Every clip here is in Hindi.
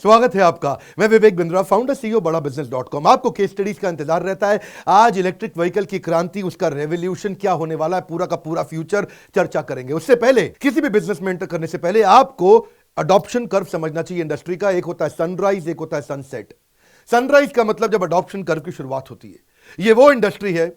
स्वागत है आपका। मैं विवेक बिंद्रा, फाउंडर सीईओ बड़ा बिजनेस.com। आपको केस स्टडीज का इंतजार रहता है। आज इलेक्ट्रिक व्हीकल की क्रांति, उसका रेवोल्यूशन क्या होने वाला है, पूरा का पूरा फ्यूचर चर्चा करेंगे। उससे पहले किसी भी बिजनेस में एंटर करने से पहले आपको अडॉप्शन कर्व समझना चाहिए इंडस्ट्री का। एक होता है सनराइज, एक होता है सनसेट। सनराइज का मतलब जब अडॉप्शन कर्व की शुरुआत होती है। ये वो इंडस्ट्री है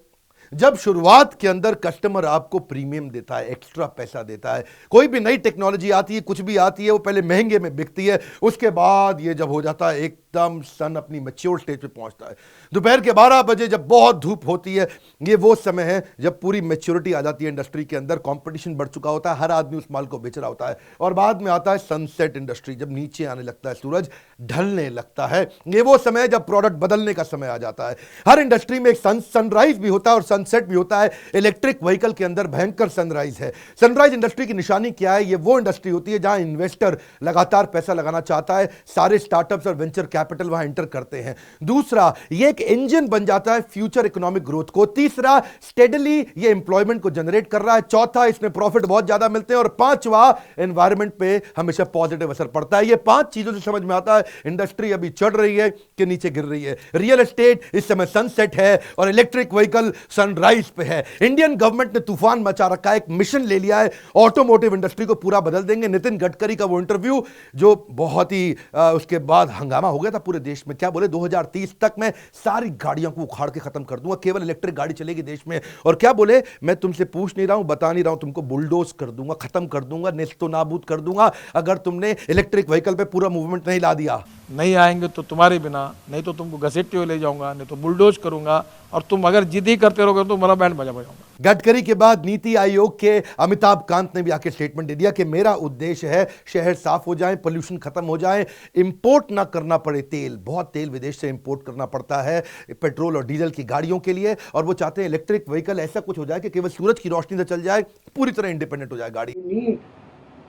जब शुरुआत के अंदर कस्टमर आपको प्रीमियम देता है, एक्स्ट्रा पैसा देता है। कोई भी नई टेक्नोलॉजी आती है, कुछ भी आती है, वो पहले महंगे में बिकती है। उसके बाद ये जब हो जाता है एकदम सन अपनी मैच्योर स्टेज पे पहुंचता है। दोपहर के 12 बजे जब बहुत धूप होती है, ये वो समय है जब पूरी मैच्योरिटी आ जाती है इंडस्ट्री के अंदर। कंपटीशन बढ़ चुका होता है, हर आदमी उस माल को बेच रहा होता है। और बाद में आता है सनसेट इंडस्ट्री, जब नीचे आने लगता है सूरज, ढलने लगता है। ये वो समय है जब प्रोडक्ट बदलने का समय आ जाता है। हर इंडस्ट्री में एक सनराइज भी होता है और सनसेट भी होता है। इलेक्ट्रिक व्हीकल के अंदर भयंकर सनराइज है। सनराइज इंडस्ट्री की निशानी क्या है? ये वो इंडस्ट्री होती है जहां इन्वेस्टर लगातार पैसा लगाना चाहता है, सारे स्टार्टअप्स और वेंचर कैपिटल वहां एंटर करते हैं। दूसरा, ये एक इंजन बन जाता है फ्यूचर इकोनॉमिक ग्रोथ को। तीसरा, स्टेडली ये एम्प्लॉयमेंट को जनरेट कर रहा है। चौथा, इसमें प्रॉफिट बहुत ज्यादा मिलते हैं। और पांचवा, एनवायरमेंट पे हमेशा पॉजिटिव असर पड़ता है। ये पांच चीजों से समझ में आता है इंडस्ट्री अभी चढ़ रही है कि नीचे गिर रही है। रियल एस्टेट इस समय सनसेट है और इलेक्ट्रिक व्हीकल सनराइज पे है। इंडियन गवर्नमेंट ने तूफान मचा रखा है, एक मिशन ले लिया है, ऑटोमोटिव इंडस्ट्री को पूरा बदल देंगे। नितिन गडकरी का वो इंटरव्यू जो बहुत ही उसके बाद हंगामा हो गया था पूरे देश में। क्या बोले, 2030 तक मैं सारी गाड़ियों को उखाड़ के खत्म कर दूंगा, केवल इलेक्ट्रिक गाड़ी चलेगी देश में। और क्या बोले, मैं तुमसे पूछ नहीं रहा हूं, बता नहीं रहा हूं, तुमको बुलडोज कर दूंगा, खत्म कर दूंगा, नेस्तो नाबूद कर दूंगा अगर तुमने इलेक्ट्रिक व्हीकल पे पूरा मूवमेंट नहीं ला दिया। नहीं आएंगे तो तुम्हारे बिना, नहीं तो तुमको घसीटते हुए ले जाऊंगा, नहीं तो बुलडोज करूंगा, और तुम अगर जिद ही करते रहोगे तो मेरा बैंड बजा बजाऊंगा। गडकरी के बाद नीति आयोग के अमिताभ कांत ने भी आके स्टेटमेंट दे दिया कि मेरा उद्देश्य है शहर साफ हो जाए, पोल्यूशन खत्म हो जाए, इंपोर्ट ना करना पड़े तेल। बहुत तेल विदेश से इंपोर्ट करना पड़ता है पेट्रोल और डीजल की गाड़ियों के लिए, और वो चाहते हैं इलेक्ट्रिक व्हीकल ऐसा कुछ हो जाए कि केवल सूरज की रोशनी से चल जाए, पूरी तरह इंडिपेंडेंट हो जाए गाड़ी।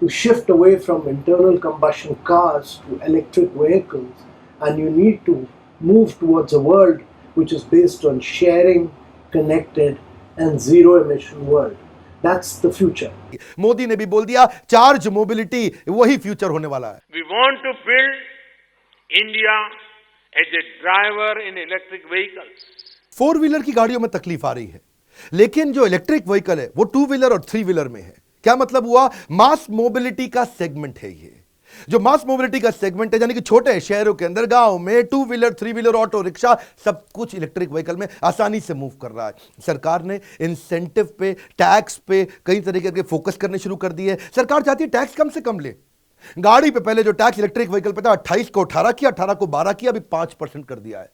To shift away from internal combustion cars to electric vehicles, and you need to move towards a world which is based on sharing, connected and zero emission world. That's the future. Modi ने भी बोल दिया चार्ज मोबिलिटी वही फ्यूचर होने वाला है। We want to build India as a driver in electric vehicles. 4 wheeler की गाड़ियों में तकलीफ आ रही है, लेकिन जो इलेक्ट्रिक व्हीकल है वो 2 व्हीलर और 3 व्हीलर में है। क्या मतलब हुआ? मास मोबिलिटी का सेगमेंट है ये। जो मास मोबिलिटी का सेगमेंट है, यानी कि छोटे शहरों के अंदर, गांव में 2 व्हीलर, 3 व्हीलर, ऑटो रिक्शा, सब कुछ इलेक्ट्रिक व्हीकल में आसानी से मूव कर रहा है। सरकार ने इंसेंटिव पे, टैक्स पे कई तरीके के फोकस करने शुरू कर दिए। सरकार चाहती है टैक्स कम से कम ले। गाड़ी पे पहले जो टैक्स इलेक्ट्रिक व्हीकल पे था 28 को 18 किया, 18 को 12 किया, अभी 5% कर दिया है।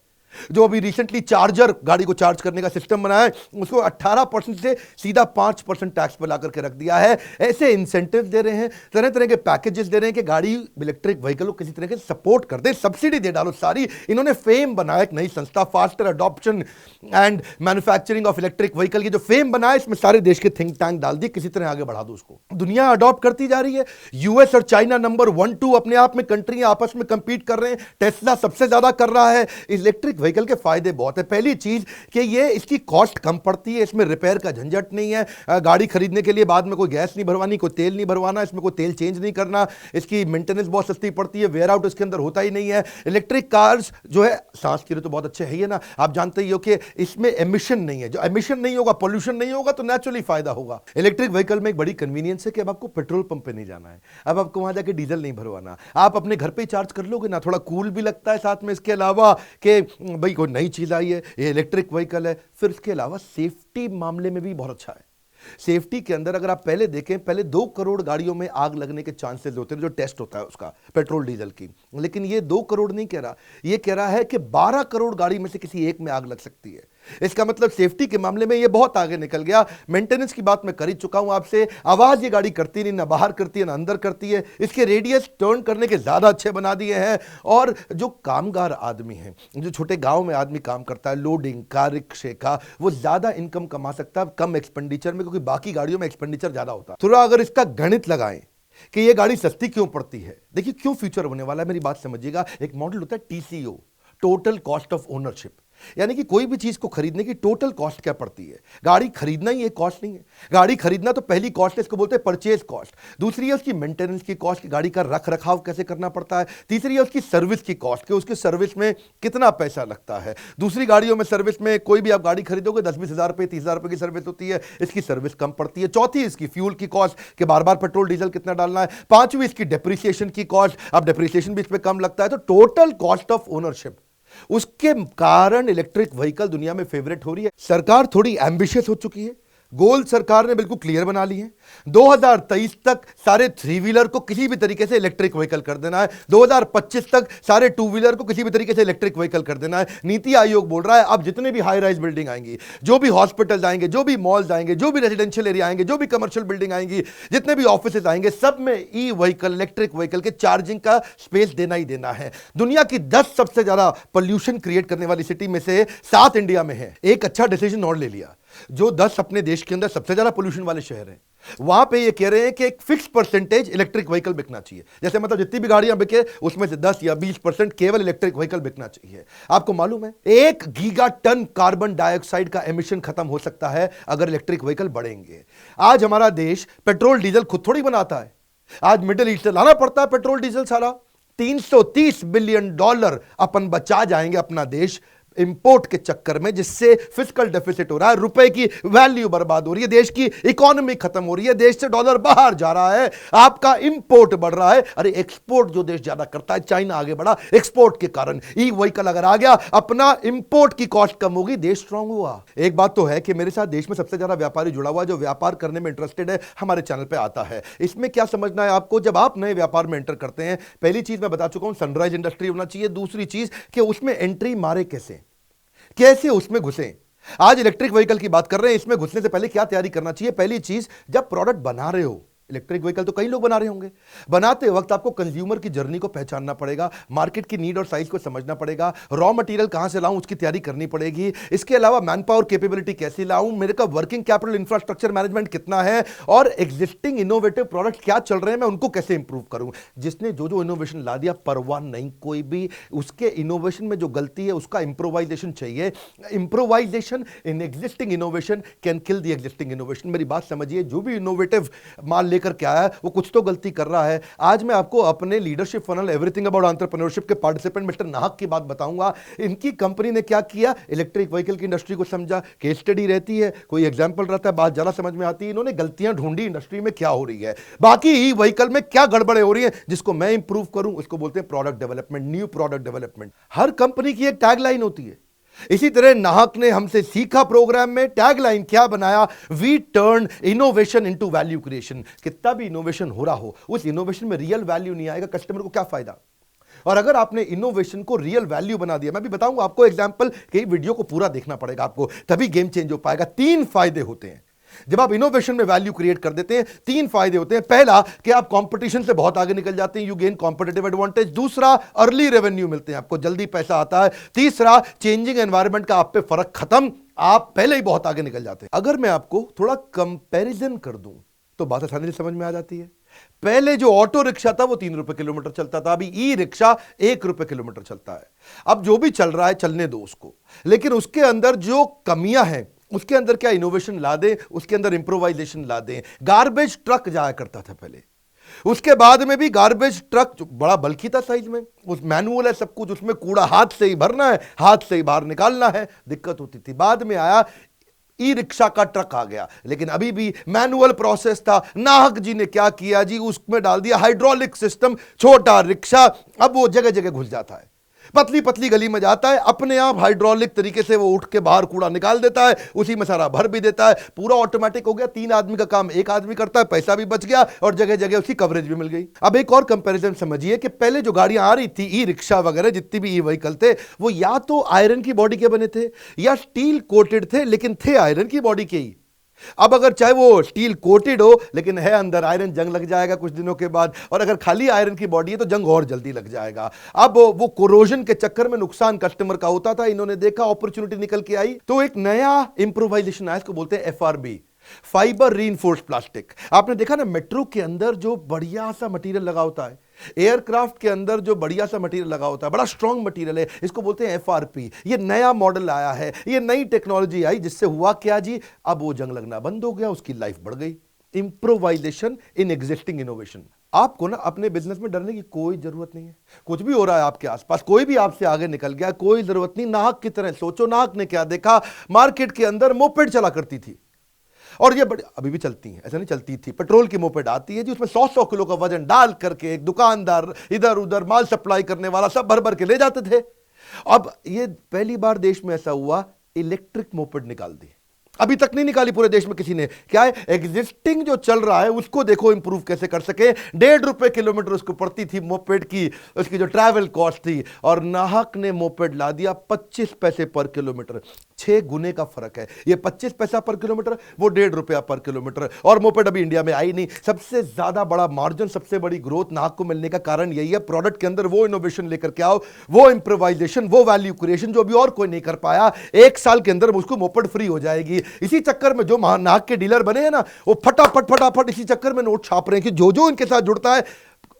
जो अभी रिसेंटली चार्जर गाड़ी को चार्ज करने का सिस्टम बनाया है, उसको 18% से सीधा 5% टैक्स पर ला करके रख दिया है। ऐसे इंसेंटिव दे रहे हैं, तरह तरह के पैकेजेस दे रहे हैं कि गाड़ी इलेक्ट्रिक व्हीकल को किसी तरह के सपोर्ट कर दे, सब्सिडी दे डालो सारी। इन्होंने फेम बनाया, एक नई संस्था faster adoption and manufacturing of electric vehicle की जो फेम बनाया, इसमें सारे देश के थिंक टैंक डाल दिए, किसी तरह आगे बढ़ा दो उसको। दुनिया अडॉप्ट करती जा रही है। यूएस और चाइना नंबर 1, 2 अपने आप में कंट्री आपस में कंपीट कर रहे हैं। टेस्ला सबसे ज्यादा कर रहा है। इलेक्ट्रिक व्हीकल के फायदे बहुत है। पहली चीज कि ये इसकी कॉस्ट कम पड़ती है, इसमें रिपेयर का झंझट नहीं है। गाड़ी खरीदने के लिए बाद में कोई गैस नहीं भरवानी, कोई तेल नहीं भरवाना, इसमें कोई तेल चेंज नहीं करना। इसकी मेंटेनेंस बहुत सस्ती पड़ती है, वेयर आउट इसके अंदर होता ही नहीं है। इलेक्ट्रिक कार्स जो है सांस के लिए तो बहुत अच्छे है ही ना। आप जानते ही हो कि इसमें एमिशन नहीं है। जो एमिशन नहीं होगा, पोल्यूशन नहीं होगा, तो नेचुरली फायदा होगा। इलेक्ट्रिक व्हीकल में एक बड़ी कन्वीनियंस है कि अब आपको पेट्रोल पंप पे नहीं जाना है, अब आपको वहां जाके डीजल नहीं भरवाना, आप अपने घर पे ही चार्ज कर लोगे ना। थोड़ा कूल भी लगता है साथ में। इसके अलावा कि भाई कोई नई चीज आई है, ये इलेक्ट्रिक व्हीकल है। फिर इसके अलावा सेफ्टी मामले में भी बहुत अच्छा है। सेफ्टी के अंदर अगर आप पहले देखें, पहले 2 करोड़ गाड़ियों में आग लगने के चांसेस होते हैं जो टेस्ट होता है उसका, पेट्रोल डीजल की। लेकिन ये 2 करोड़ नहीं कह रहा, ये कह रहा है कि 12 करोड़ गाड़ी में से किसी एक में आग लग सकती है। इसका मतलब सेफ्टी के मामले में ये बहुत आगे निकल गया। मेंटेनेंस की बात मैं कर ही चुका हूं आपसे। आवाज ये गाड़ी करती नहीं, ना बाहर करती है ना अंदर करती है। इसके रेडियस टर्न करने के ज्यादा अच्छे बना दिए हैं। और जो कामगार आदमी हैं, जो छोटे गांव में आदमी काम करता है, लोडिंग का, रिक्शे का, वो ज्यादा इनकम कमा सकता है कम एक्सपेंडिचर में, क्योंकि बाकी गाड़ियों में एक्सपेंडिचर ज्यादा होता है। थोड़ा अगर इसका गणित लगाएं कि ये गाड़ी सस्ती क्यों पड़ती है, देखिए क्यों फ्यूचर होने वाला है, मेरी बात समझिएगा। एक मॉडल होता है TCO, total cost of ownership. यानी कि कोई भी चीज को खरीदने की टोटल कॉस्ट क्या पड़ती है। गाड़ी खरीदना ही एक कॉस्ट नहीं है। गाड़ी खरीदना तो पहली कॉस्ट है, इसको बोलते हैं परचेज कॉस्ट। दूसरी है उसकी मेंटेनेंस की कॉस्ट, गाड़ी का रख रखाव कैसे करना पड़ता है। तीसरी है उसकी सर्विस की कॉस्ट, कि उसकी सर्विस में कितना पैसा लगता है। दूसरी गाड़ियों में सर्विस में कोई भी आप गाड़ी खरीदोगे 10-20 हज़ार रुपये 30 हज़ार रुपये की सर्विस होती है, इसकी सर्विस कम पड़ती है। चौथी इसकी फ्यूल की कॉस्ट, कि बार बार पेट्रोल डीजल कितना डालना है। पांचवी इसकी डेप्रिसिएशन की कॉस्ट, अब डेप्रिसिएशन भी इस पर कम लगता है। तो टोटल कॉस्ट ऑफ ओनरशिप, उसके कारण इलेक्ट्रिक व्हीकल दुनिया में फेवरेट हो रही है। सरकार थोड़ी एम्बिशियस हो चुकी है, गोल सरकार ने बिल्कुल क्लियर बना ली है। 2023 तक सारे 3 व्हीलर को किसी भी तरीके से इलेक्ट्रिक व्हीकल कर देना है। 2025 तक सारे 2 व्हीलर को किसी भी तरीके से इलेक्ट्रिक व्हीकल कर देना है। नीति आयोग बोल रहा है अब जितने भी हाई राइज बिल्डिंग आएंगी, जो भी हॉस्पिटल आएंगे, जो भी मॉल्स आएंगे, जो भी रेजिडेंशियल एरिया आएंगे, जो भी कमर्शियल बिल्डिंग आएंगी, जितने भी ऑफिसेज आएंगे, सब में ई व्हीकल, इलेक्ट्रिक व्हीकल के चार्जिंग का स्पेस देना ही देना है। दुनिया की 10 सबसे ज्यादा पोल्यूशन क्रिएट करने वाली सिटी में से 7 इंडिया में है। एक अच्छा डिसीजन और ले लिया, जो 10 अपने देश के अंदर सबसे ज्यादा पोल्यूशन वाले शहर हैं, वहां पे ये कह रहे हैं कि एक फिक्स परसेंटेज इलेक्ट्रिक व्हीकल बिकना चाहिए। जैसे मतलब जितनी भी गाड़ियां बिके उसमें से 10 या 20% केवल इलेक्ट्रिक व्हीकल बिकना चाहिए। आपको मालूम है 1 गीगा टन कार्बन डाइऑक्साइड का एमिशन खत्म हो सकता है अगर इलेक्ट्रिक व्हीकल बढ़ेंगे। आज हमारा देश पेट्रोल डीजल खुद थोड़ी बनाता है, आज मिडिल ईस्ट से लाना पड़ता है पेट्रोल डीजल सारा। $330 बिलियन अपन बचा जाएंगे अपना देश इंपोर्ट के चक्कर में, जिससे फिस्कल डेफिसिट हो रहा है, रुपए की वैल्यू बर्बाद हो रही है, देश की इकोनॉमी खत्म हो रही है, देश से डॉलर बाहर जा रहा है, आपका इंपोर्ट बढ़ रहा है। अरे एक्सपोर्ट जो देश ज्यादा करता है, चाइना आगे बढ़ा एक्सपोर्ट के कारण। ई व्हीकल अगर आ गया, अपना इंपोर्ट की कॉस्ट कम होगी, देश स्ट्रांग हुआ। एक बात तो है कि मेरे साथ देश में सबसे ज्यादा व्यापारी जुड़ा हुआ, जो व्यापार करने में इंटरेस्टेड है, हमारे चैनल पे आता है। इसमें क्या समझना है आपको, जब आप नए व्यापार में एंटर करते हैं, पहली चीज मैं बता चुका हूं, सनराइज इंडस्ट्री होना चाहिए। दूसरी चीज कि उसमें एंट्री मारे कैसे उसमें घुसे। आज इलेक्ट्रिक व्हीकल की बात कर रहे हैं, इसमें घुसने से पहले क्या तैयारी करना चाहिए। पहली चीज, जब प्रोडक्ट बना रहे हो, इलेक्ट्रिक व्हीकल तो कई लोग बना रहे होंगे, बनाते वक्त आपको कंज्यूमर की जर्नी को पहचानना पड़ेगा, मार्केट की नीड और साइज को समझना पड़ेगा, रॉ मटेरियल कहां से लाऊं उसकी तैयारी करनी पड़ेगी। इसके अलावा मैन पावर कैपेबिलिटी कैसे लाऊं, मेरे का वर्किंग कैपिटल इंफ्रास्ट्रक्चर मैनेजमेंट कितना है, और एग्जिस्टिंग इनोवेटिव प्रोडक्ट क्या चल रहे हैं, मैं उनको कैसे इंप्रूव करूं। जिसने जो इनोवेशन ला दिया, परवाह नहीं कोई भी, उसके इनोवेशन में जो गलती है उसका इंप्रोवाइजेशन चाहिए। Improvisation in existing innovation can kill the existing innovation. मेरी बात समझिए, जो भी इनोवेटिव माल लेकर क्या है वो कुछ तो गलती कर रहा है। आज मैं आपको अपने leadership funnel everything about entrepreneurship के पार्टिसिपेंट मिस्टर नाहक की बात बताऊंगा। इनकी कंपनी ने क्या किया, इलेक्ट्रिक व्हीकल की इंडस्ट्री को समझा, केस स्टडी रहती है, कोई एग्जांपल रहता है, बात ज्यादा समझ में आती है। इन्होंने गलतियां ढूंढी इंडस्ट्री में क्या हो रही है, बाकी ई व्हीकल में क्या गड़बड़े हो रही है, जिसको मैं इंप्रूव करूं, उसको बोलते हैं product development, new product development. हर कंपनी की एक टैगलाइन होती है। इसी तरह नाहक ने हमसे सीखा प्रोग्राम में टैगलाइन क्या बनाया, we turn innovation into value creation. कितना भी इनोवेशन हो रहा हो, उस इनोवेशन में रियल वैल्यू नहीं आएगा, कस्टमर को क्या फायदा। और अगर आपने इनोवेशन को रियल वैल्यू बना दिया, मैं भी बताऊंगा आपको एग्जांपल, कि वीडियो को पूरा देखना पड़ेगा आपको, तभी गेम चेंज हो पाएगा। 3 फायदे होते हैं जब आप इनोवेशन में वैल्यू क्रिएट कर देते हैं। 3 फायदे होते हैं। पहला, कि आप कंपटीशन से बहुत आगे निकल जाते हैं, यू गेन कॉम्पिटिटिव एडवांटेज। दूसरा, अर्ली रेवेन्यू मिलते हैं, आपको जल्दी पैसा आता है। तीसरा, चेंजिंग एनवायरनमेंट का आप पे फर्क खत्म, आप पहले ही बहुत आगे निकल जाते हैं। अगर मैं आपको थोड़ा कंपैरिजन कर दूं तो बात आसानी से समझ में आ जाती है। पहले जो ऑटो रिक्शा था वो 3 रुपए किलोमीटर चलता था, अभी ई रिक्शा 1 रुपए किलोमीटर चलता है। अब जो भी चल रहा है चलने दो उसको, लेकिन उसके अंदर जो कमियां हैं, उसके अंदर क्या इनोवेशन ला दें, उसके अंदर इंप्रोवाइजेशन ला दें। गार्बेज ट्रक जाया करता था पहले, उसके बाद में भी गार्बेज ट्रक जो बड़ा बल्कि था साइज में, उस मैनुअल है सब कुछ, उसमें कूड़ा हाथ से ही भरना है, हाथ से ही बाहर निकालना है, दिक्कत होती थी। बाद में आया ई रिक्शा का ट्रक आ गया, लेकिन अभी भी मैनुअल प्रोसेस था। नाहक जी ने क्या किया जी, उसमें डाल दिया हाइड्रोलिक सिस्टम, छोटा रिक्शा, अब वो जगह जगह घुस जाता है, पतली पतली गली में जाता है, अपने आप हाइड्रोलिक तरीके से वो उठ के बाहर कूड़ा निकाल देता है, उसी में सारा भर भी देता है, पूरा ऑटोमेटिक हो गया। 3 आदमी का काम 1 आदमी करता है, पैसा भी बच गया और जगह जगह उसकी कवरेज भी मिल गई। अब एक और कंपैरिजन समझिए कि पहले जो गाड़ियां आ रही थी, ई रिक्शा वगैरह जितनी भी ई व्हीकल थे, वो या तो आयरन की बॉडी के बने थे या स्टील कोटेड थे, लेकिन थे आयरन की बॉडी के ही। अब अगर चाहे वो स्टील कोटेड हो, लेकिन है अंदर आयरन, जंग लग जाएगा कुछ दिनों के बाद, और अगर खाली आयरन की बॉडी है तो जंग और जल्दी लग जाएगा। अब वो कोरोजन के चक्कर में नुकसान कस्टमर का होता था, इन्होंने देखा अपॉर्चुनिटी निकल के आई, तो एक नया इंप्रोवाइजेशन आया, इसको बोलते हैं FRB, फाइबर रीइंफोर्स्ड प्लास्टिक। आपने देखा ना मेट्रो के अंदर जो बढ़िया सा मटेरियल लगा होता है, एयरक्राफ्ट के अंदर जो बढ़िया सा मटेरियल लगा होता है, बड़ा स्ट्रांग मटेरियल है, इसको बोलते हैं एफआरपी। ये नया मॉडल आया है, ये नई टेक्नोलॉजी आई, जिससे हुआ क्या जी, अब वो जंग लगना बंद हो गया, उसकी लाइफ बढ़ गई। Improvisation in existing innovation. आपको ना अपने बिजनेस में डरने की कोई जरूरत नहीं है। कुछ भी हो रहा है आपके आसपास, कोई भी आपसे आगे निकल गया, कोई जरूरत नहीं। नाहक की तरह सोचो, नाहक ने क्या देखा, मार्केट के अंदर मोपेड चला करती थी, और ये बड़ी अभी भी चलती हैं, ऐसा नहीं चलती थी। पेट्रोल की मोपेड आती है जी, उसमें 100-100 किलो का वजन डाल करके एक दुकानदार इधर उधर माल सप्लाई करने वाला सब भर भर के ले जाते थे। अब ये पहली बार देश में ऐसा हुआ, इलेक्ट्रिक मोपेड निकाल दी। अभी तक नहीं निकाली पूरे देश में किसी ने। क्या है, एग्जिस्टिंग जो चल रहा है उसको देखो इंप्रूव कैसे कर सके। 1.5 रुपए किलोमीटर उसको पड़ती थी मोपेड की, उसकी जो ट्रैवल कॉस्ट थी, और नाहक ने मोपेड ला दिया 25 पैसे पर किलोमीटर। 6 गुने का फर्क है। ये 25 पैसा पर किलोमीटर, वो 1.5 रुपया पर किलोमीटर। और मोपेड अभी इंडिया में आई नहीं। सबसे ज्यादा बड़ा मार्जिन, सबसे बड़ी ग्रोथ नाहक को मिलने का कारण यही है, प्रोडक्ट के अंदर वो इनोवेशन लेकर के आओ, वो इंप्रोवाइजेशन, वो वैल्यू क्रिएशन जो अभी और कोई नहीं कर पाया। 1 साल के अंदर उसको मोपेड फ्री हो जाएगी। इसी चक्कर में जो नाहक के डीलर बने हैं ना, वो फटाफट इसी चक्कर में नोट छाप रहे हैं कि जो जो इनके साथ जुड़ता है।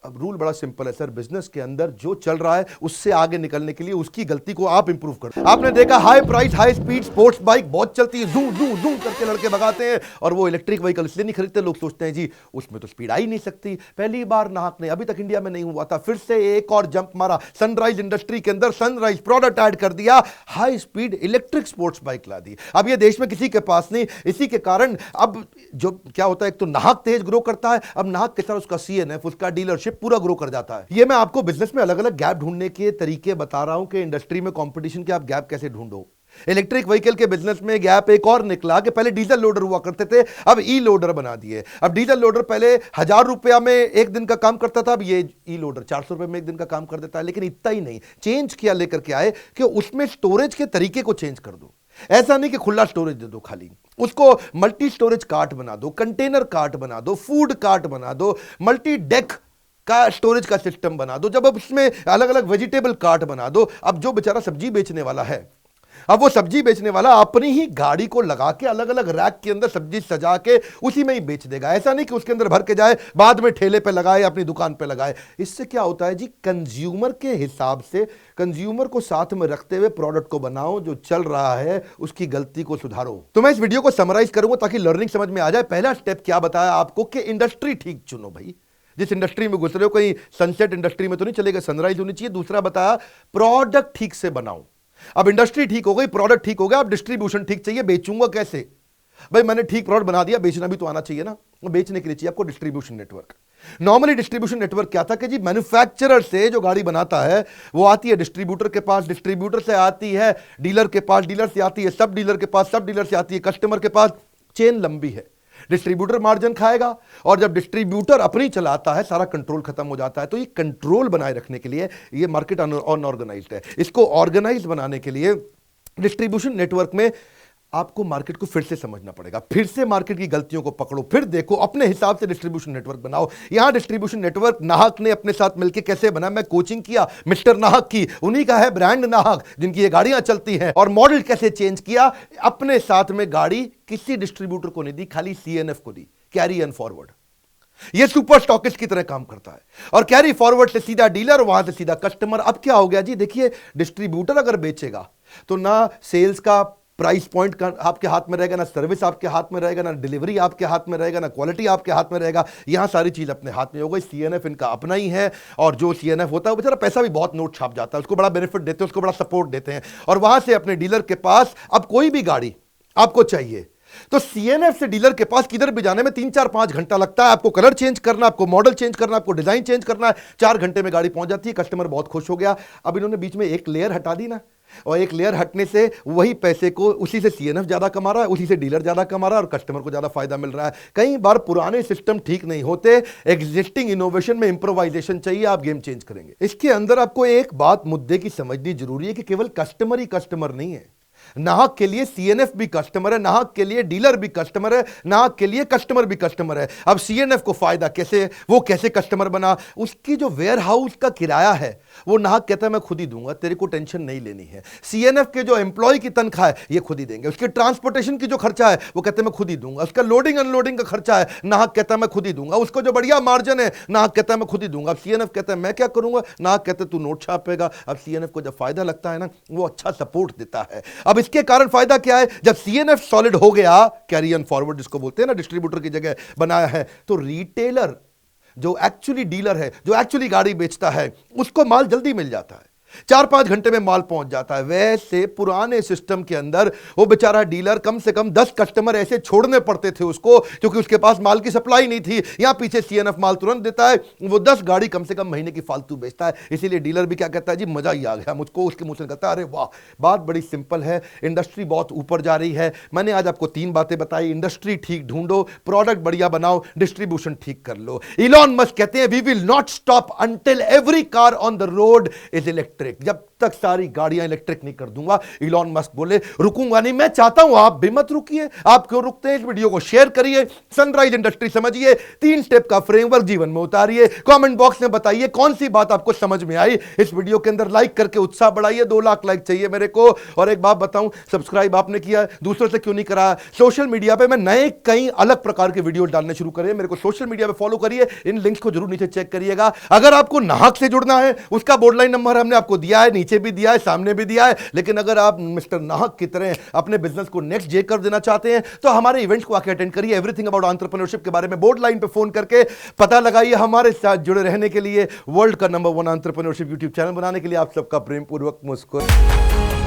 अब रूल बड़ा सिंपल है सर, बिजनेस के अंदर जो चल रहा है उससे आगे निकलने के लिए उसकी गलती को आप इंप्रूव कर। आपने देखा high price high speed sports bike बहुत चलती है, जू जू जू करके लड़के भगाते हैं, और वो इलेक्ट्रिक व्हीकल इसलिए नहीं खरीदते, लोग सोचते हैं जी उसमें तो स्पीड आ ही नहीं सकती। पहली बार नाहक ने, अभी तक इंडिया में नहीं हुआ था, फिर से एक और जंप मारा। सनराइज इंडस्ट्री के अंदर सनराइज प्रोडक्ट ऐड कर दिया, high speed electric sports bike ला दी। अब ये देश में किसी के पास नहीं। इसी के कारण अब जो क्या होता है, एक तो नाहक तेज ग्रो करता है, अब नाहक के साथ उसका सीएनएफ, उसका डीलरशिप पूरा ग्रो कर जाता है। ये मैं आपको बिजनेस में अलग अलग गैप ढूंढने के तरीके बता रहा हूं कि इंडस्ट्री में कंपटीशन के आप गैप कैसे ढूंढो। इलेक्ट्रिक व्हीकल के बिजनेस में गैप एक और निकला कि पहले डीजल लोडर हुआ करते थे, अब ई लोडर बना दिए। अब डीजल लोडर पहले 1000 रुपया में एक दिन का काम करता था, अब ये ई लोडर 400 रुपए में एक दिन का काम कर देता है। लेकिन इतना ही नहीं, चेंज किया लेकर के आए कि उसमें स्टोरेज के तरीके को चेंज कर दो। ऐसा नहीं कि खुला स्टोरेज दे दो खाली, उसको मल्टी स्टोरेज कार्ट बना दो, कंटेनर कार्ट बना दो, फूड कार्ट बना दो, मल्टी डेक का स्टोरेज का सिस्टम बना दो। जब अब इसमें अलग अलग वेजिटेबल कार्ट बना दो, अब जो बेचारा सब्जी बेचने वाला है, अब वो सब्जी बेचने वाला अपनी ही गाड़ी को लगा के अलग अलग रैक के अंदर सब्जी सजा के उसी में ही बेच देगा। ऐसा नहीं कि उसके अंदर भर के जाए, बाद में ठेले पे लगाए, अपनी दुकान पे लगाए। इससे क्या होता है जी, कंज्यूमर के हिसाब से, कंज्यूमर को साथ में रखते हुए प्रोडक्ट को बनाओ, जो चल रहा है उसकी गलती को सुधारो। तो मैं इस वीडियो को समराइज करूंगा ताकि लर्निंग समझ में आ जाए। पहला स्टेप क्या बताया आपको कि इंडस्ट्री ठीक चुनो भाई, जिस इंडस्ट्री में घुस रहे हो, कहीं सनसेट इंडस्ट्री में तो नहीं चलेगा, सनराइज होनी चाहिए। दूसरा बताया प्रोडक्ट ठीक से बनाओ। अब इंडस्ट्री ठीक हो गई, प्रोडक्ट ठीक हो गया, अब डिस्ट्रीब्यूशन ठीक चाहिए। बेचूंगा कैसे भाई, मैंने ठीक प्रोडक्ट बना दिया, बेचना भी तो आना चाहिए ना। बेचने के लिए चाहिए आपको distribution network. Normally distribution network क्या था कि जी मैन्युफैक्चरर से जो गाड़ी बनाता है वो आती है डिस्ट्रीब्यूटर के पास, डिस्ट्रीब्यूटर से आती है डीलर के पास, डीलर से आती है सब डीलर के पास, सब डीलर से आती है कस्टमर के पास। चेन लंबी है, डिस्ट्रीब्यूटर मार्जिन खाएगा, और जब डिस्ट्रीब्यूटर अपनी चलाता है सारा कंट्रोल खत्म हो जाता है। तो ये कंट्रोल बनाए रखने के लिए ये मार्केट अनऑर्गेनाइज्ड है, इसको ऑर्गेनाइज बनाने के लिए डिस्ट्रीब्यूशन नेटवर्क में आपको मार्केट को फिर से समझना पड़ेगा, फिर से मार्केट की गलतियों को पकड़ो, फिर देखो, अपने हिसाब से डिस्ट्रीब्यूशन नेटवर्क बनाओ। यहां डिस्ट्रीब्यूशन नेटवर्क नाहक ने अपने साथ मिलकर कैसे बना, मैं कोचिंग किया मिस्टर नाहक की, उन्हीं का है ब्रांड नाहक, जिनकी ये गाड़ियां चलती हैं। और मॉडल कैसे चेंज किया, अपने साथ में गाड़ी किसी डिस्ट्रीब्यूटर को नहीं दी, खाली सीएनएफ को दी, कैरी एंड फॉरवर्ड। ये सुपर स्टॉकिस्ट की तरह काम करता है, और कैरी फॉरवर्ड से सीधा डीलर, वहां से सीधा कस्टमर। अब क्या हो गया जी, देखिए डिस्ट्रीब्यूटर अगर बेचेगा तो ना सेल्स का प्राइस पॉइंट आपके हाथ में रहेगा, ना सर्विस आपके हाथ में रहेगा, ना डिलीवरी आपके हाथ में रहेगा, ना क्वालिटी आपके हाथ में रहेगा। यहां सारी चीज अपने हाथ में हो गई। सीएनएफ इनका अपना ही है, और जो सीएनएफ होता है वो बेचारा पैसा भी बहुत नोट छाप जाता है, उसको बड़ा बेनिफिट देते हैं, उसको बड़ा सपोर्ट देते हैं। और वहां से अपने डीलर के पास अब कोई भी गाड़ी आपको चाहिए तो सीएनएफ से डीलर के पास किधर भी जाने में 3-4-5 घंटा लगता है। आपको कलर चेंज करना, आपको मॉडल चेंज करना, आपको डिजाइन चेंज करना है, 4 घंटे में गाड़ी पहुंच जाती है, कस्टमर बहुत खुश हो गया। अब इन्होंने बीच में एक लेयर हटा दी ना, और एक लेयर हटने से वही पैसे को उसी से सीएनएफ ज्यादा कमा रहा है, उसी से डीलर ज्यादा कमा रहा है, और कस्टमर को ज्यादा फायदा मिल रहा है। कई बार पुराने सिस्टम ठीक नहीं होते, एग्जिस्टिंग इनोवेशन में इंप्रोवाइजेशन चाहिए, आप गेम चेंज करेंगे। इसके अंदर आपको एक बात मुद्दे की समझनी जरूरी है कि केवल कस्टमर ही कस्टमर नहीं है। नाहक के लिए सीएनएफ भी कस्टमर है, नाहक के लिए डीलर भी कस्टमर है, नाहक के लिए कस्टमर भी कस्टमर है। अब सीएनएफ को फायदा कैसे, वो कैसे कस्टमर बना, उसकी जो वेयर हाउस का किराया है वो नाहक कहता है मैं खुद ही दूंगा, तेरे को टेंशन नहीं लेनी है। सीएनएफ के जो एम्प्लॉय की तनख्वाह है ये खुद ही देंगे, उसके ट्रांसपोर्टेशन की जो खर्चा है वो कहते हैं मैं खुद ही दूंगा, उसका लोडिंग अनलोडिंग का खर्चा है नाहक कहता है मैं खुद ही दूंगा, उसको जो बढ़िया मार्जिन है नाहक कहता है मैं खुद ही दूंगा। अब सीएनएफ कहता है मैं क्या करूंगा, नाहक कहते तू नोट छापेगा। अब सीएनएफ को जब फायदा लगता है ना वो अच्छा सपोर्ट देता है। अब इसके कारण फायदा क्या है, जब सीएनएफ सॉलिड हो गया, कैरी ऑन फॉरवर्ड जिसको बोलते हैं ना, डिस्ट्रीब्यूटर की जगह बनाया है, तो रिटेलर जो एक्चुअली डीलर है, जो एक्चुअली गाड़ी बेचता है, उसको माल जल्दी मिल जाता है, 4-5 घंटे में माल पहुंच जाता है। वैसे पुराने सिस्टम के अंदर वो बेचारा डीलर कम से कम 10 कस्टमर ऐसे छोड़ने पड़ते थे उसको, क्योंकि उसके पास माल की सप्लाई नहीं थी। यहां पीछे सीएनएफ माल तुरंत देता है, वो 10 गाड़ी कम से कम महीने की फालतू बेचता है। इसीलिए डीलर भी क्या कहता है, जी मजा ही आ गया मुझको, उसके मुंह से कहता है अरे वाह। बात बड़ी सिंपल है, इंडस्ट्री बहुत ऊपर जा रही है। मैंने आज आपको 3 बातें बताई, इंडस्ट्री ठीक ढूंढो, प्रोडक्ट बढ़िया बनाओ, डिस्ट्रीब्यूशन ठीक कर लो। इलॉन मस्क कहते हैं we will not stop until every car on the road is electric. जब तक सारी गाड़ियां इलेक्ट्रिक नहीं कर दूंगा, इलॉन मस्क बोले, रुकूंगा नहीं। मैं चाहता हूं आप भी मत रुकिए, आप क्यों रुकते हैं? इस वीडियो को शेयर करिए, सनराइज इंडस्ट्री समझिए, 3 स्टेप का फ्रेमवर्क जीवन में उतारिए। कमेंट बॉक्स में बताइए कौन सी बात आपको समझ में आई। इस वीडियो के अंदर लाइक करके उत्साह बढ़ाइए, 2 लाख लाइक चाहिए मेरे को। और एक बात बताऊं, सब्सक्राइब आपने किया, दूसरों से क्यों नहीं करा? सोशल मीडिया पे मैं नए कई अलग प्रकार के वीडियो डालने शुरू करें, मेरे को सोशल मीडिया पे फॉलो करिए, इन लिंक्स को जरूर नीचे चेक करिएगा। अगर आपको नाहक से जुड़ना है, उसका बोर्डलाइन नंबर हमने आपको दिया है, नीचे भी दिया है, सामने भी दिया है। लेकिन अगर आप मिस्टर नाहक की तरह अपने बिजनेस को नेक्स्ट जे कर देना चाहते हैं तो हमारे इवेंट्स को आके अटेंड करिए। एवरीथिंग अबाउट एंटरप्रेन्योरशिप के बारे में बोर्ड लाइन पे फोन करके पता लगाइए। हमारे साथ जुड़े रहने के लिए, वर्ल्ड का नंबर 1 एंटरप्रेन्योरशिप यूट्यूब चैनल बनाने के लिए आप सबका प्रेम पूर्वक मुस्कुराहट।